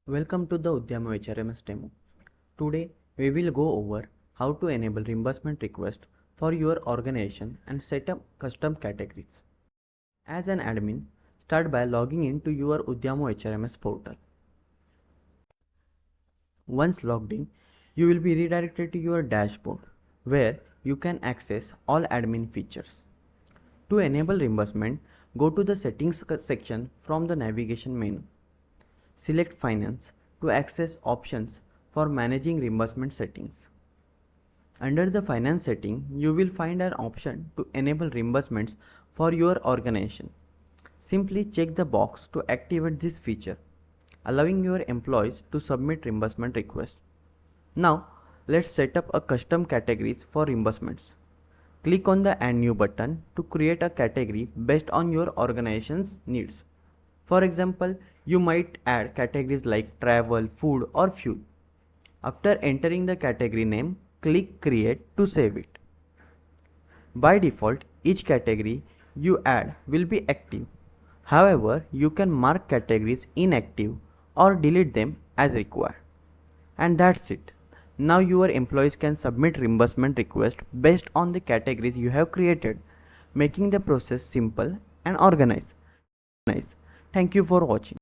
Welcome to the Udyamo HRMS demo. Today we will go over how to enable reimbursement request for your organization and set up custom categories. As an admin, start by logging into your Udyamo HRMS portal. Once logged in, you will be redirected to your dashboard where you can access all admin features. To enable reimbursement, go to the settings section from the navigation menu. Select Finance to access options for managing reimbursement settings. Under the Finance setting, you will find an option to enable reimbursements for your organization. Simply check the box to activate this feature, allowing your employees to submit reimbursement requests. Now, let's set up a custom categories for reimbursements. Click on the Add New button to create a category based on your organization's needs. For example, you might add categories like travel, food, or fuel. After entering the category name, click Create to save it. By default, each category you add will be active. However, you can mark categories inactive or delete them as required. And that's it. Now your employees can submit reimbursement requests based on the categories you have created, making the process simple and organized. Thank you for watching.